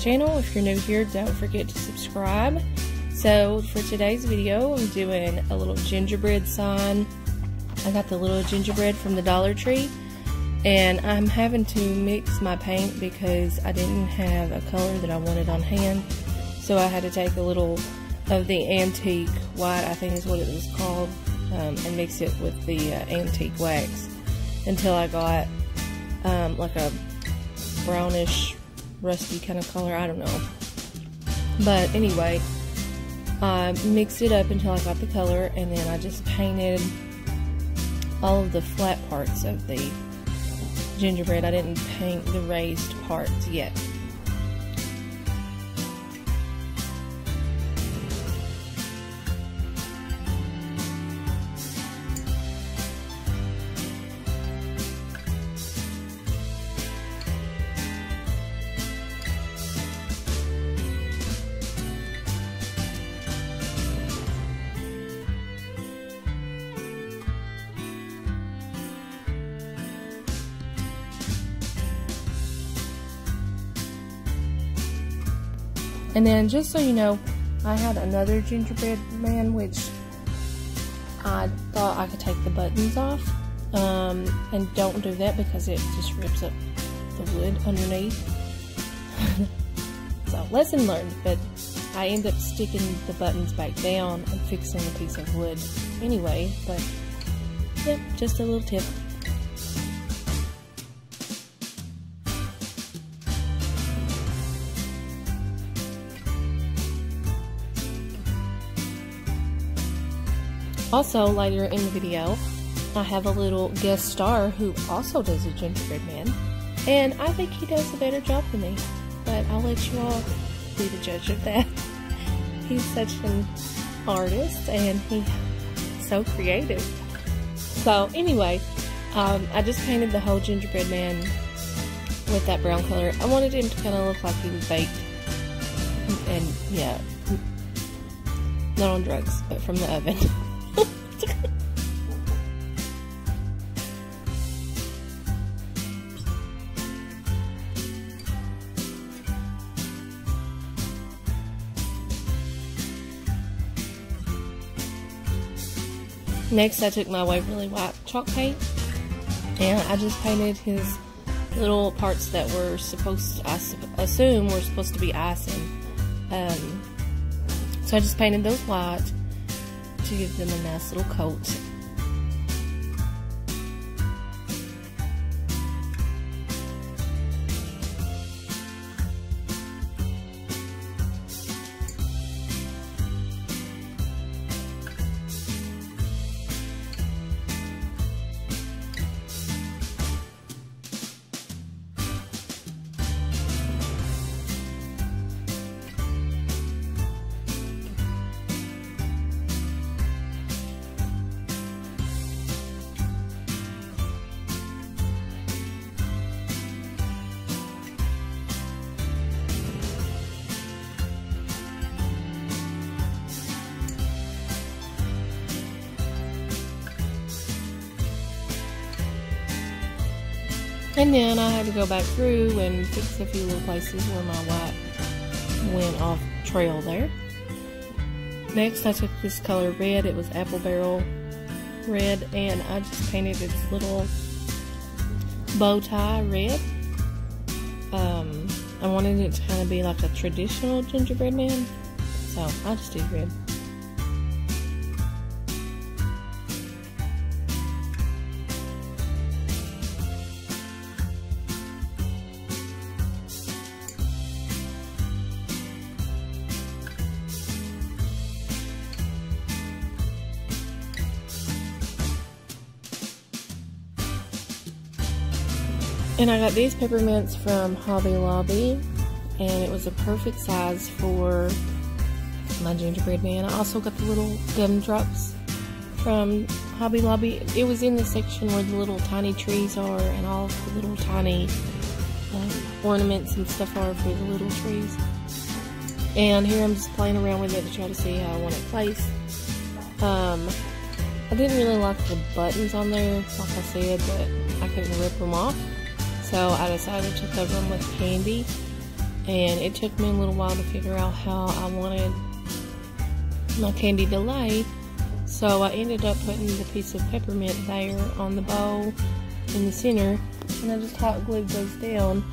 channel. If you're new here, don't forget to subscribe. So for today's video, I'm doing a little gingerbread sign. I got the little gingerbread from the Dollar Tree, and I'm having to mix my paint because I didn't have a color that I wanted on hand. So I had to take a little of the antique white, I think is what it was called, and mix it with the antique wax until I got like a brownish rusty kind of color. I don't know, but anyway, I mixed it up until I got the color, and then I just painted all of the flat parts of the gingerbread. I didn't paint the raised parts yet. And then, just so you know, I had another gingerbread man, which I thought I could take the buttons off. And don't do that because it just rips up the wood underneath. So, lesson learned, but I end up sticking the buttons back down and fixing a piece of wood anyway. But, yep, just a little tip. Also, later in the video, I have a little guest star who also does a gingerbread man, and I think he does a better job than me, but I'll let you all be the judge of that. He's such an artist, and he's so creative. So anyway, I just painted the whole gingerbread man with that brown color. I wanted him to kind of look like he was baked, and yeah, not on drugs, but from the oven. Next, I took my Waverly white chalk paint, and I just painted his little parts that were supposed to, I assume, were supposed to be icing. So I just painted those white to give them a nice little coat. And then I had to go back through and fix a few little places where my white went off trail there. Next, I took this color red. It was apple barrel red, and I just painted its little bow tie red. I wanted it to kind of be like a traditional gingerbread man, so I just did red. And I got these peppermints from Hobby Lobby, and it was a perfect size for my gingerbread man. I also got the little gumdrops from Hobby Lobby. It was in the section where the little tiny trees are, and all the little tiny ornaments and stuff are for the little trees. And here I'm just playing around with it to try to see how I want it placed. I didn't really like the buttons on there, like I said, but I couldn't rip them off. So I decided to cover them with candy and it took me a little while to figure out how I wanted my candy to lay. So I ended up putting the piece of peppermint there on the bowl in the center, and I just hot glued those down,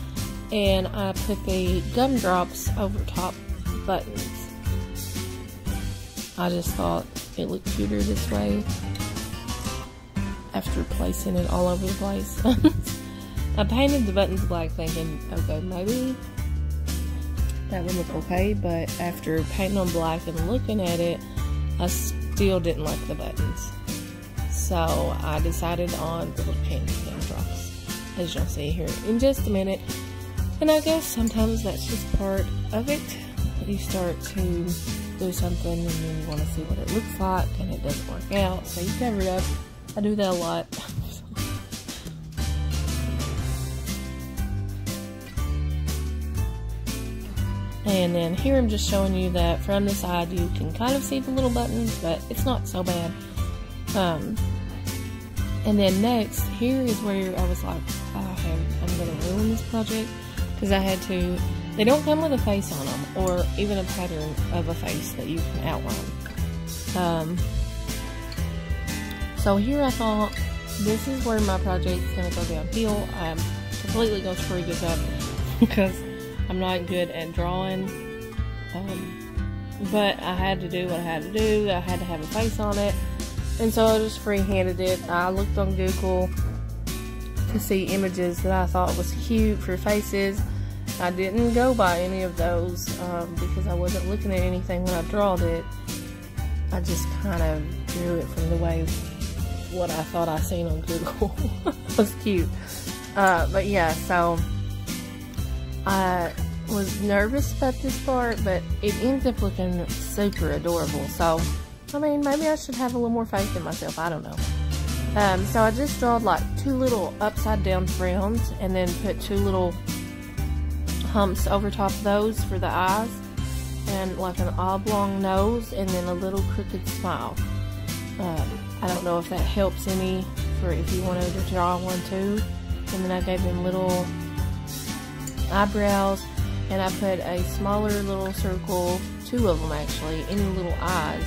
and I put the gumdrops over top buttons. I just thought it looked cuter this way after placing it all over the place. I painted the buttons black thinking, okay, maybe that would look okay, but after painting them black and looking at it, I still didn't like the buttons. So I decided on the little candy gumdrops, as you'll see here in just a minute. And I guess sometimes that's just part of it. You start to do something and then you want to see what it looks like, and it doesn't work out, so you cover it up. I do that a lot. And then here I'm just showing you that from the side you can kind of see the little buttons, but it's not so bad. And then next, here is where I was like, I'm going to ruin this project, because I had to, they don't come with a face on them, or even a pattern of a face that you can outline. So here I thought, this is where my project is going to go downhill. I'm completely going to screw this up, because I'm not good at drawing, but I had to do what I had to do. I had to have a face on it, and so I just freehanded it. I looked on Google to see images that I thought was cute for faces. I didn't go by any of those because I wasn't looking at anything when I drawed it. I just kind of drew it from the way what I thought I seen on Google was cute. But yeah, so I was nervous about this part, but it ends up looking super adorable. So, I mean, maybe I should have a little more faith in myself. I don't know. So I just drawed like 2 little upside down frowns, and then put 2 little humps over top of those for the eyes, and like an oblong nose, and then a little crooked smile. I don't know if that helps any for if you wanted to draw one too. And then I gave them little eyebrows, and I put a smaller little circle, 2 of them actually, in the little eyes,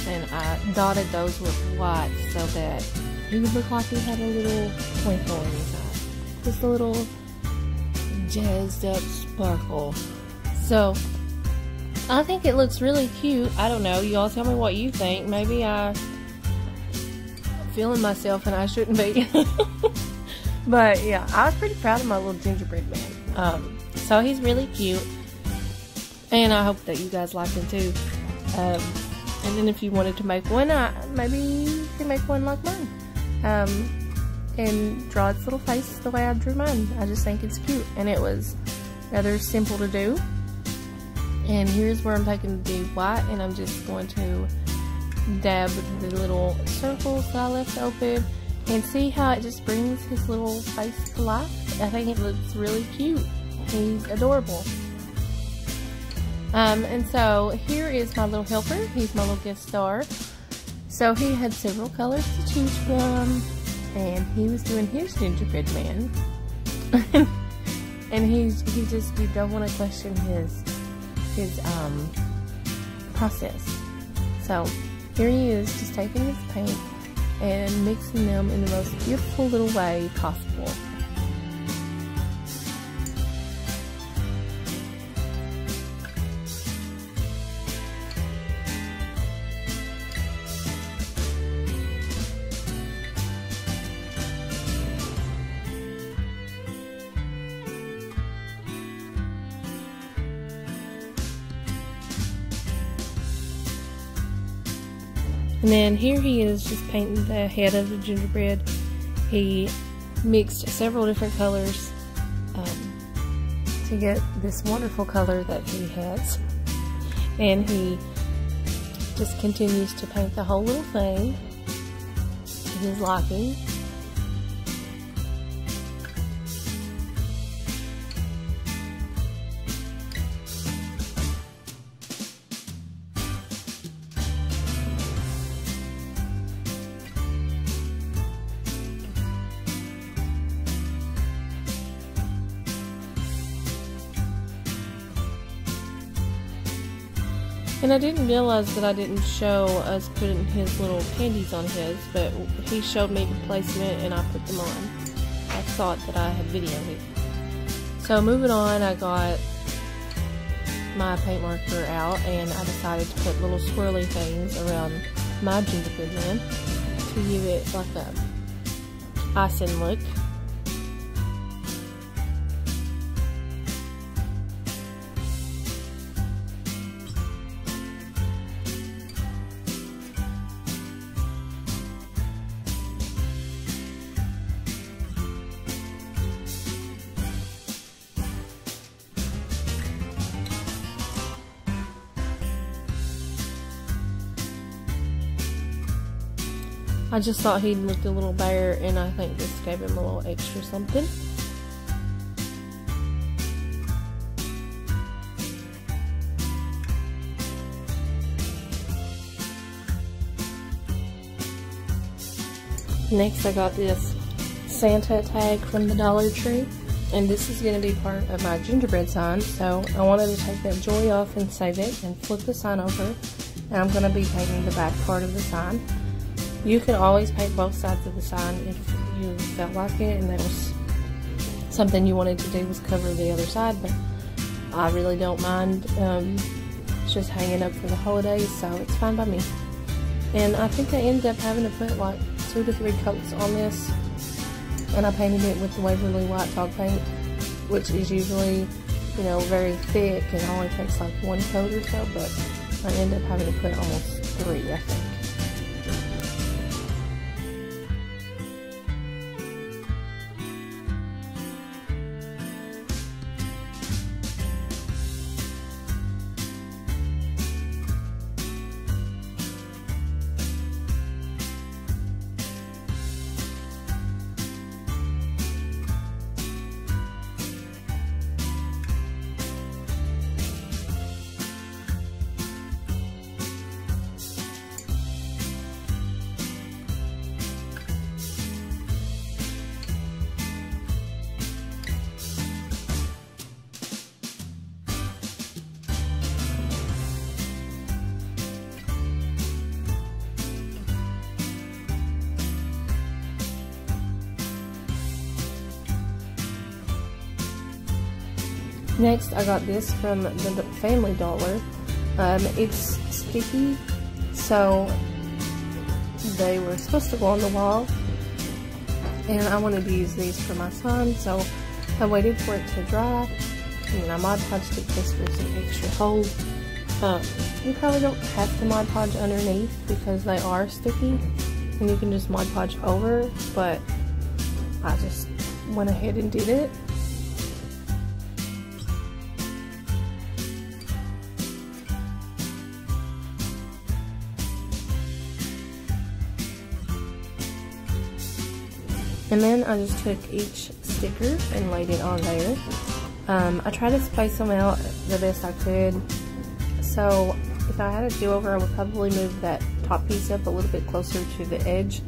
and I dotted those with white so that he would look like he had a little twinkle in his eye, just a little jazzed up sparkle. So I think it looks really cute. I don't know, you all tell me what you think. Maybe I'm feeling myself and I shouldn't be. But yeah, I was pretty proud of my little gingerbread man. So he's really cute, and I hope that you guys like him too. And then if you wanted to make one, maybe you can make one like mine, and draw its little face the way I drew mine. I just think it's cute, and it was rather simple to do. And here's where I'm taking the white, and I'm just going to dab the little circles that I left open, and see how it just brings his little face to life. I think it looks really cute. He's adorable. And so here is my little helper. He's my little guest star. So he had several colors to choose from, and he was doing his gingerbread man. And you don't want to question his process. So here he is, just taking his paint and mixing them in the most beautiful little way possible. And then here he is just painting the head of the gingerbread. He mixed several different colors to get this wonderful color that he has. And he just continues to paint the whole little thing to his liking. And I didn't realize that I didn't show us putting his little candies on his, but he showed me the placement and I put them on. I thought that I had videoed it. So moving on, I got my paint marker out and I decided to put little swirly things around my gingerbread man to give it like a icing look. I just thought he looked a little bare, and I think this gave him a little extra something. Next, I got this Santa tag from the Dollar Tree, and this is going to be part of my gingerbread sign, so I wanted to take that joy off and save it and flip the sign over, and I'm going to be painting the back part of the sign. You can always paint both sides of the sign if you felt like it and that was something you wanted to do, was cover the other side, but I really don't mind. It's just hanging up for the holidays, so it's fine by me. And I think I ended up having to put like 2 to 3 coats on this, and I painted it with the Waverly white chalk paint, which is usually, you know, very thick and only takes like 1 coat or so, but I ended up having to put almost 3, I think. Next, I got this from the Family Dollar. It's sticky, so they were supposed to go on the wall, and I wanted to use these for my sign, so I waited for it to dry, and I Mod Podged it just for some extra hold. You probably don't have to Mod Podge underneath because they are sticky, and you can just Mod Podge over, but I just went ahead and did it. And then I just took each sticker and laid it on there. I tried to space them out the best I could. So if I had a do-over, I would probably move that top piece up a little bit closer to the edge.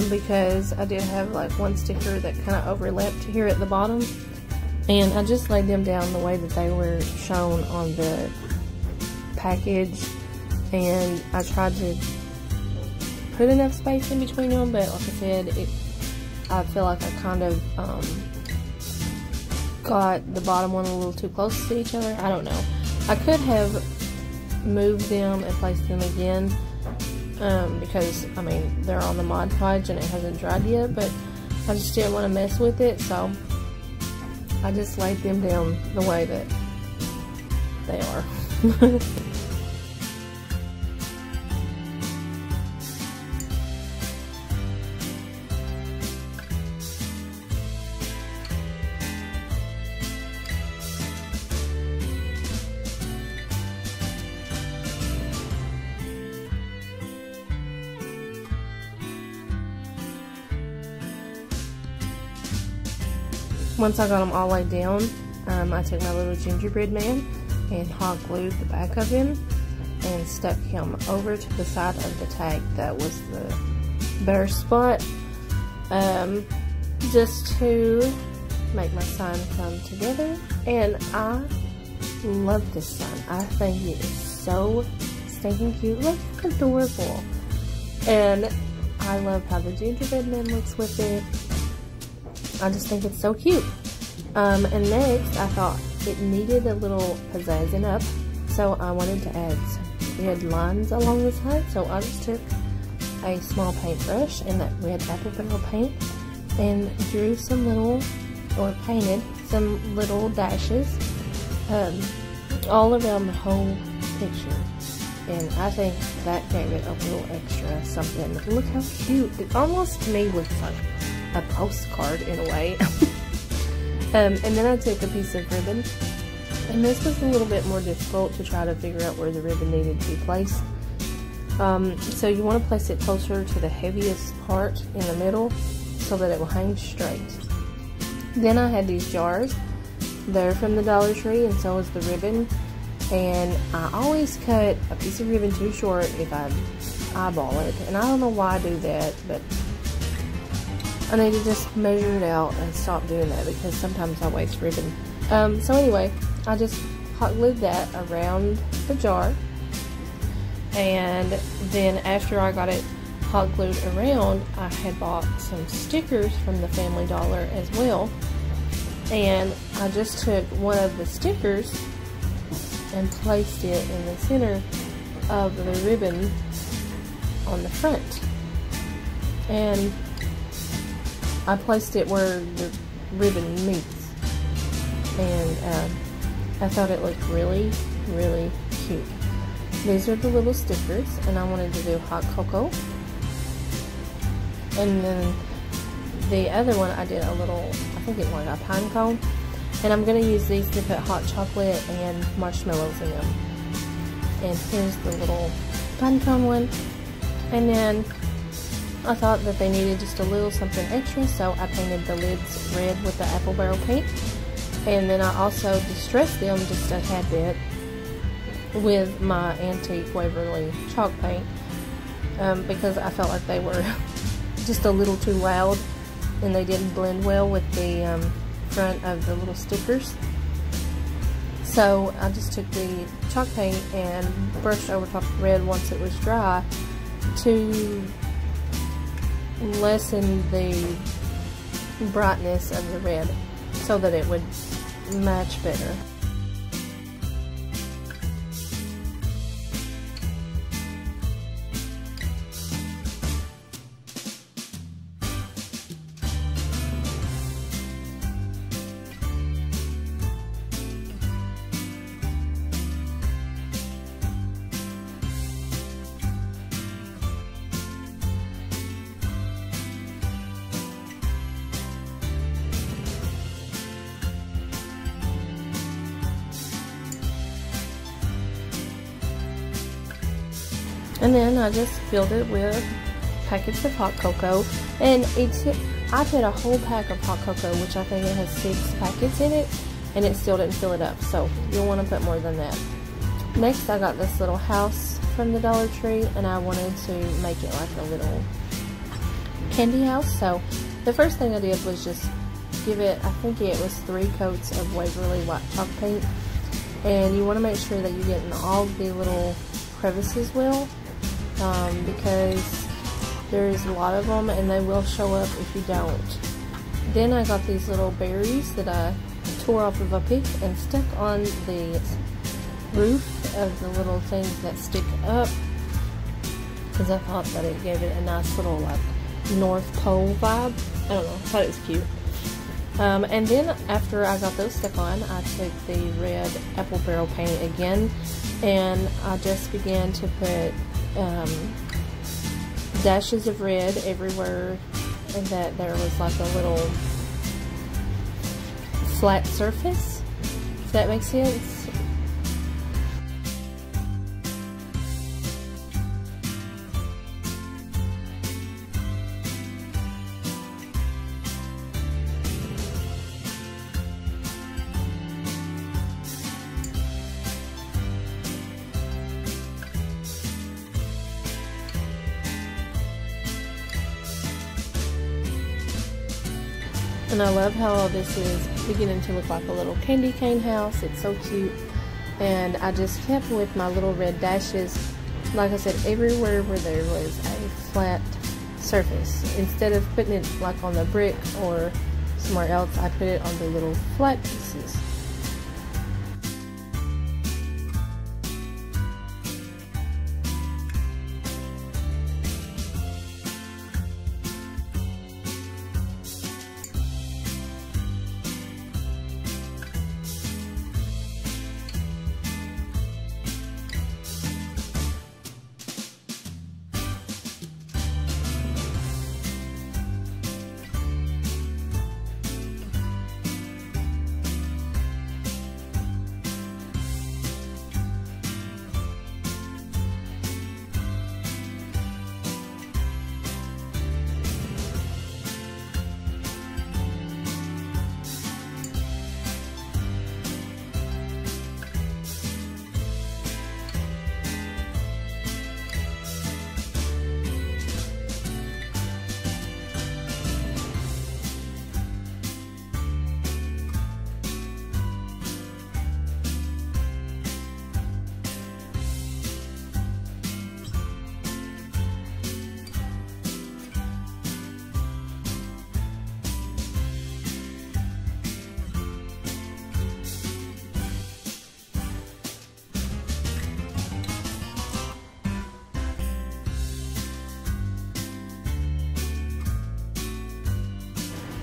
Because I did have like one sticker that kind of overlapped here at the bottom. And I just laid them down the way that they were shown on the package. And I tried to put enough space in between them, but like I said, I feel like I kind of got the bottom one a little too close to each other. I don't know. I could have moved them and placed them again because, I mean, they're on the Mod Podge and it hasn't dried yet, but I just didn't want to mess with it, so I just laid them down the way that they are. Once I got them all laid down, I took my little gingerbread man and hot glued the back of him and stuck him over to the side of the tag that was the bare spot, just to make my sign come together. And I love this sign. I think it is so stinking cute. Look how adorable. And I love how the gingerbread man looks with it. I just think it's so cute. And next, I thought it needed a little pizzazzing up, so I wanted to add some red lines along the side. So I just took a small paintbrush and that red apple barrel paint and drew some little, or painted some little dashes all around the whole picture. And I think that gave it a little extra something. Look how cute. It almost to me looks like a postcard in a way. And then I took a piece of ribbon, and this was a little bit more difficult to try to figure out where the ribbon needed to be placed. So you want to place it closer to the heaviest part in the middle so that it will hang straight. Then I had these jars. They're from the Dollar Tree, and so is the ribbon. And I always cut a piece of ribbon too short if I eyeball it. And I don't know why I do that, but I need to just measure it out and stop doing that because sometimes I waste ribbon. So anyway, I just hot glued that around the jar. And then after I got it hot glued around, I had bought some stickers from the Family Dollar as well. And I just took one of the stickers and placed it in the center of the ribbon on the front. And I placed it where the ribbon meets. And I thought it looked really, really cute. These are the little stickers, and I wanted to do hot cocoa. And then the other one I did a little, I think it was a pine cone. And I'm going to use these to put hot chocolate and marshmallows in them. And here's the little pine cone one. And then I thought that they needed just a little something extra, so I painted the lids red with the apple barrel paint. And then I also distressed them just a tad bit with my antique Waverly chalk paint because I felt like they were just a little too loud and they didn't blend well with the front of the little stickers. So I just took the chalk paint and brushed over top of the red once it was dry to lessen the brightness of the red so that it would match better. And then I just filled it with packets of hot cocoa, and I put a whole pack of hot cocoa, which I think it has 6 packets in it, and it still didn't fill it up, so you'll want to put more than that. Next, I got this little house from the Dollar Tree, and I wanted to make it like a little candy house. So the first thing I did was just give it, I think it was 3 coats of Waverly white chalk paint, and you want to make sure that you're getting all the little crevices well. Because there's a lot of them and they will show up if you don't. Then I got these little berries that I tore off of a pick and stuck on the roof of the little things that stick up because I thought that it gave it a nice little like North Pole vibe. I don't know, I thought it was cute. And then after I got those stuck on, I took the red apple barrel paint again and I just began to put dashes of red everywhere and that there was like a little flat surface, if that makes sense. And I love how this is beginning to look like a little candy cane house. It's so cute. and I just kept with my little red dashes. Like I said, everywhere where there was a flat surface, instead of putting it like on the brick or somewhere else, I put it on the little flat pieces.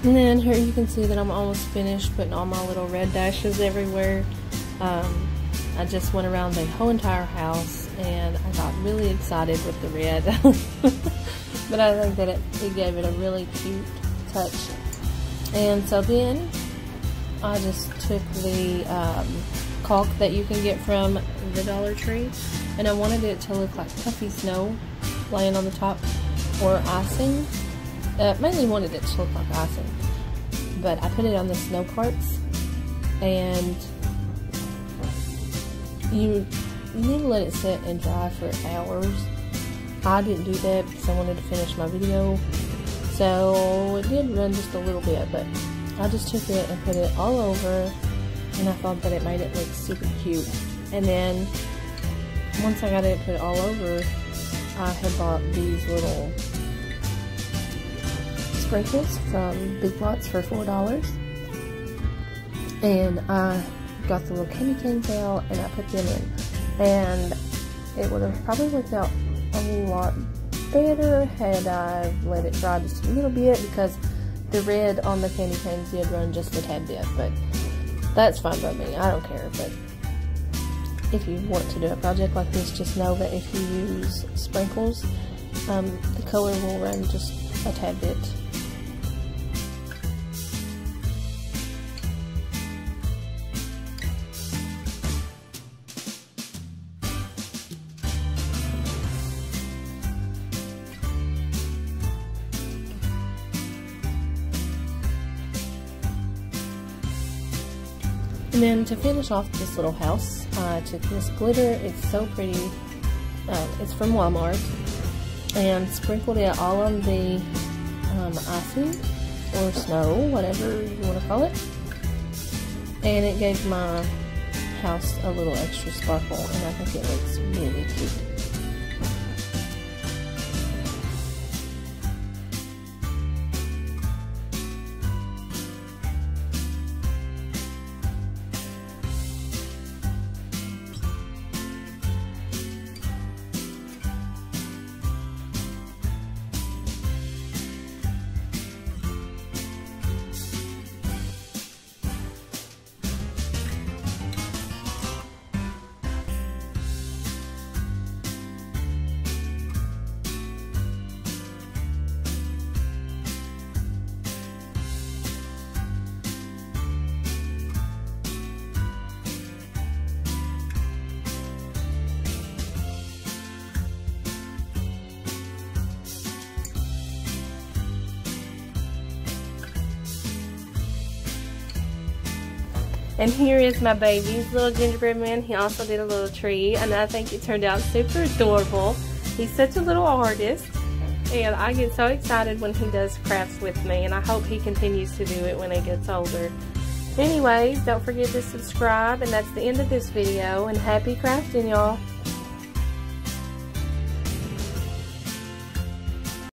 And then here you can see that I'm almost finished putting all my little red dashes everywhere. I just went around the whole entire house and I got really excited with the red. But I think that it gave it a really cute touch. And so then I just took the caulk that you can get from the Dollar Tree, and I wanted it to look like puffy snow laying on the top, or icing. Mainly wanted it to look like icing, but I put it on the snow carts, and you need to let it sit and dry for hours. I didn't do that because I wanted to finish my video, so it did run just a little bit, but I just took it and put it all over, and I thought that it made it look super cute. And then once I got it put all over, I had bought these little sprinkles from Big Lots for $4, and I got the little candy canes out and I put them in, and it would have probably worked out a lot better had I let it dry just a little bit, because the red on the candy canes did run just a tad bit, but that's fine by me. I don't care. But if you want to do a project like this, just know that if you use sprinkles, the color will run just a tad bit. And then to finish off this little house, I took this glitter. It's so pretty. It's from Walmart, and sprinkled it all on the icing or snow, whatever you want to call it. And it gave my house a little extra sparkle, and I think it looks really cute. And here is my baby's little gingerbread man. He also did a little tree, and I think it turned out super adorable. He's such a little artist, and I get so excited when he does crafts with me, and I hope he continues to do it when he gets older. Anyways, don't forget to subscribe, and that's the end of this video, and happy crafting, y'all.